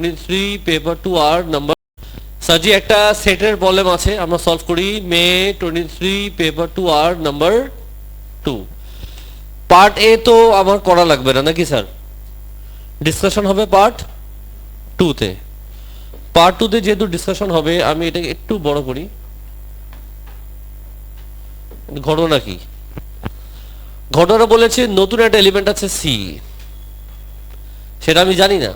23 paper 2 আর number সাজি একটা সেটের প্রবলেম আছে আমরা সলভ করি মে 23 পেপার 2 আর নাম্বার 2 পার্ট এ তো আমার করা লাগবে না নাকি স্যার ডিসকাশন হবে পার্ট 2 তে পার্ট 2 তে যেহেতু ডিসকাশন হবে আমি এটাকে একটু বড় করি ঘটনা কি ঘটনা বলেছে নতুন একটা এলিমেন্ট আছে সি সেটা আমি জানি না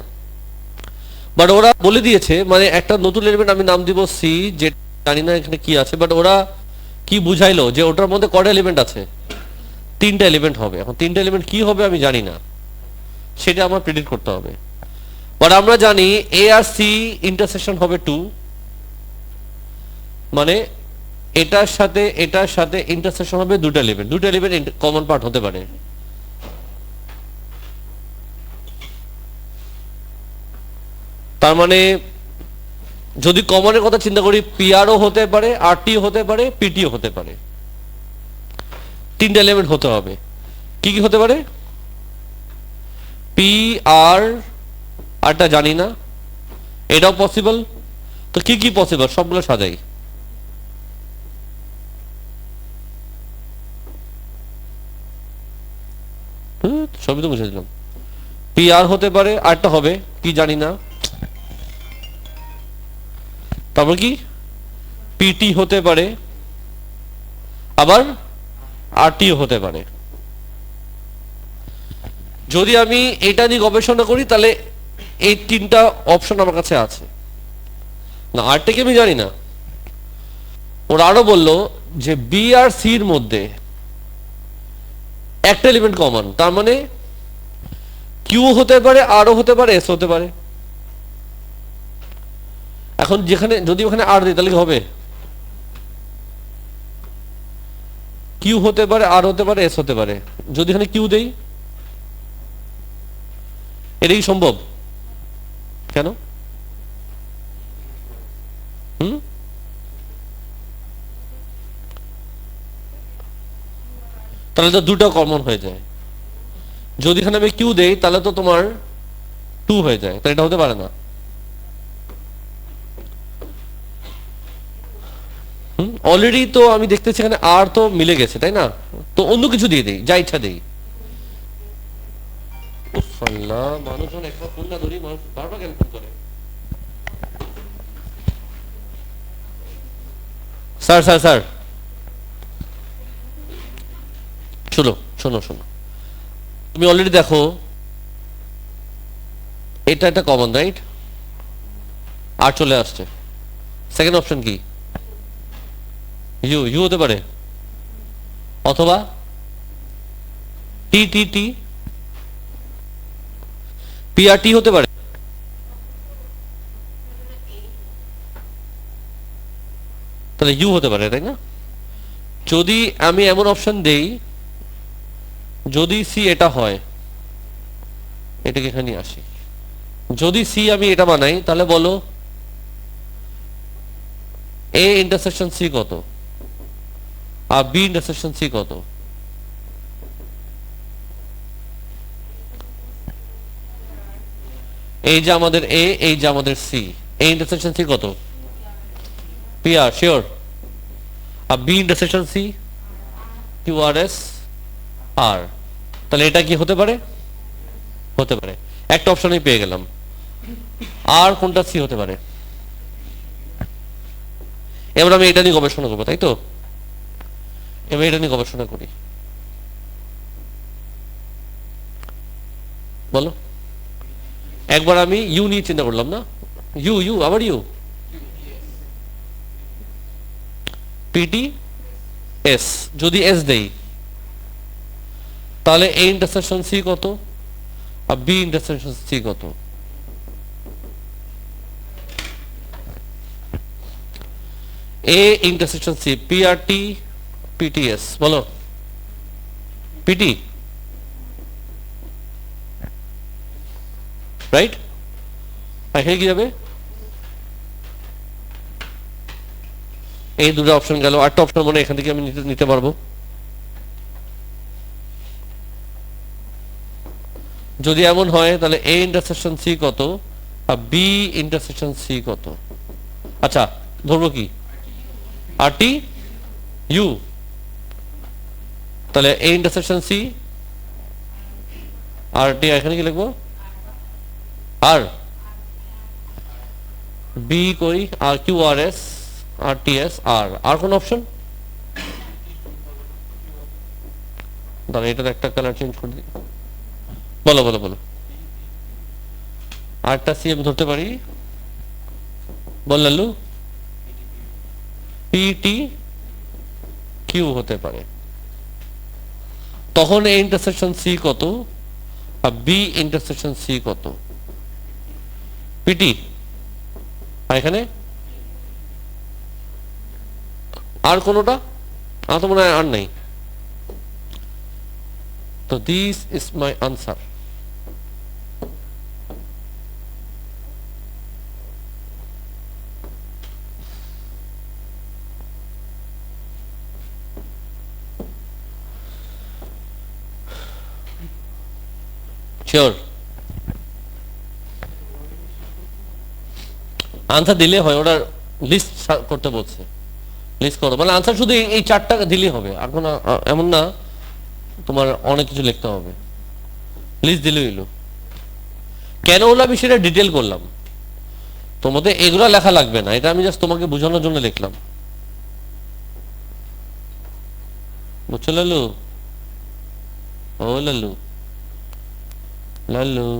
বাট ওরা বলে দিয়েছে মানে একটা নতুন এলিমেন্ট আমি নাম দিব সি যে জানি না এখানে কি আছে বাট ওরা কি বুঝাইলো যে ওটার মধ্যে কয়টা এলিমেন্ট আছে তিনটা এলিমেন্ট হবে এখন তিনটা এলিমেন্ট কি হবে আমি জানি না সেটা আমার প্রেডিক্ট করতে হবে বাট আমরা জানি এ আর সি ইন্টারসেকশন হবে 2 মানে এটার সাথে ইন্টারসেকশন হবে দুটো এলিমেন্ট কমন পার্ট হতে পারে তার মানে যদি কমনের কথা চিন্তা করি পিআরও হতে পারে আরটি হতে পারে পিটিও হতে পারে তিনটা এলিমেন্ট হতে হবে কি কি হতে পারে পি আর আরটা জানি না এটাও পসিবল তো কি কি পসিবল সবগুলো সাজাই সবই তো বুঝে দিলাম পি আর হতে পারে আরটা হবে কি জানি না তারপর কি পিটি হতে পারে আবার আরটিও হতে পারে যদি আমি এটা নিয়ে গবেষণা করি তাহলে এই তিনটা অপশন আমার কাছে আছে না আরটাকে আমি জানি না ওরা আরো বললো যে বি আর সির মধ্যে একটা এলিমেন্ট কমন তার মানে কিউ হতে পারে আরও হতে পারে এস হতে পারে এখন যেখানে যদি ওখানে আর দিই তাহলে কি হবে কিউ হতে পারে আর হতে পারে এস হতে পারে যদি এখানে কিউ দেই এটা কি সম্ভব কেন তাহলে তো দুটো কমন হয়ে যায় যদি এখানে আমি কিউ দেই তাহলে তো তোমার 2 হয়ে যায় তাহলে এটা হতে পারে না অলরেডি তো আমি দেখতেছি এখানে আর তো মিলে গেছে তাই না তো অন্য কিছু দিয়ে দেই যা ইচ্ছা দেই মানুষজন একটা ফোন না ধরি মানুষ বারবার কেন ফোন করে স্যার স্যার স্যার শোনো শোনো শোনো তুমি অলরেডি দেখো এটা একটা কমন রাইট আর চলে আসছে সেকেন্ড অপশন কি ইউ ইউ হতে পারে অথবা টি টি টি পিআরটি হতে পারে তাহলে ইউ হতে পারে তাই না যদি আমি এমন অপশন দেই যদি সি এটা হয় এটাকে এখানে আসি যদি সি আমি এটা বানাই তাহলে বলো এ ইন্টারসেকশন সি কত আর বি ইন্টারসেকশন সি কত এই যে আমাদের এ এই যে আমাদের সি এ ইন্টারসেকশন সি কত পি আর শিওর আর B intersection C Q R S আর তাহলে এটা কি হতে পারে হতে পারে একটা অপশনই পেয়ে গেলাম আর কোনটা সি হতে পারে এবার আমি এটা নিয়ে গবেষণা করবো তাই তো এবার এটা নিয়ে গবেষণা করি বলো একবার আমি ইউ নিয়ে চিন্তা করলাম না ইউ ইউ আবার ইউ পিটি এস যদি এস দেই তাহলে এ ইন্টারসেকশন সি কত আর বি ইন্টারসেকশন সি কত A intersection C P R T P T S বলো পিটি রাইট এখানে কি যাবে এই দুটো অপশন গেল আটটা অপশন মানে এখান থেকে আমি নিতে পারবো যদি এমন হয় তাহলে এ ইন্টারসেকশন সি কত আর বি ইন্টারসেকশন সি কত? আচ্ছা ধরবো কি আর টি ইউ, তাহলে এ ইন্টারসেকশন সি আর টি, এখানে কি লিখবো আর বি করি আর কিউ আর এস আর টি এস আর কোন অপশন? দাঁড়া এটার একটা কালার চেঞ্জ করে দিই। বলো বলো বলো, আরটা সি আমি ধরতে পারি, বল লাল্লু। পিটি কিউ হতে পারে, তখন এ ইন্টারসেকশন সি কত আর বি ইন্টারসেকশন সি কত? পিটি, আর এখানে আর কোনটা? আমার তো মনে হয় আর নাই। তো this is my answer. Sure? Answer দিলে হয়, ওরা লিস্ট করতে বলছে, লিস্ট করো মানে আনসার শুধু এই চারটা দিলেই হবে, আর কোনো এমন না তোমার অনেক কিছু লিখতে হবে, লিস্ট দিলেই হলো। কেন হলো আমি সেটা ডিটেল করলাম, তোমাদের এগুলো লেখা লাগবে না, এটা আমি জাস্ট তোমাকে বোঝানোর জন্য লিখলাম, বুঝছো লালু? ও লালু, লালু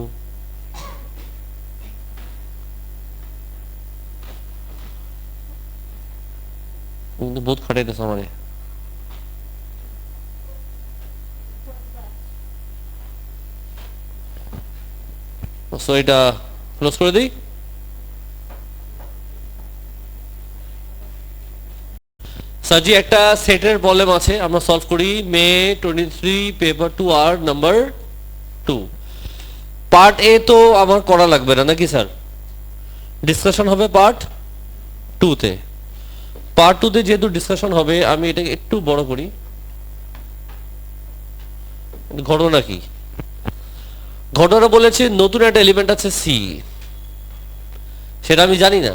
কিন্তু বহুত খাটাইতেছ আমারে। সো এটা ক্লোজ করে দিই। সাজি একটা সেটের প্রবলেম আছে, আমরা সলভ করি। মে 23 পেপার 2 আর নাম্বার 2। পার্ট এ তো আমার করা লাগবে না নাকি স্যার? ডিসকাশন হবে পার্ট 2 তে। পার্ট 2 তে যেহেতু ডিসকাশন হবে, আমি এটাকে একটু বড় করি। ঘটনা কি? ঘটনা বলেছে নতুন একটা এলিমেন্ট আছে সি, সেটা আমি জানি না।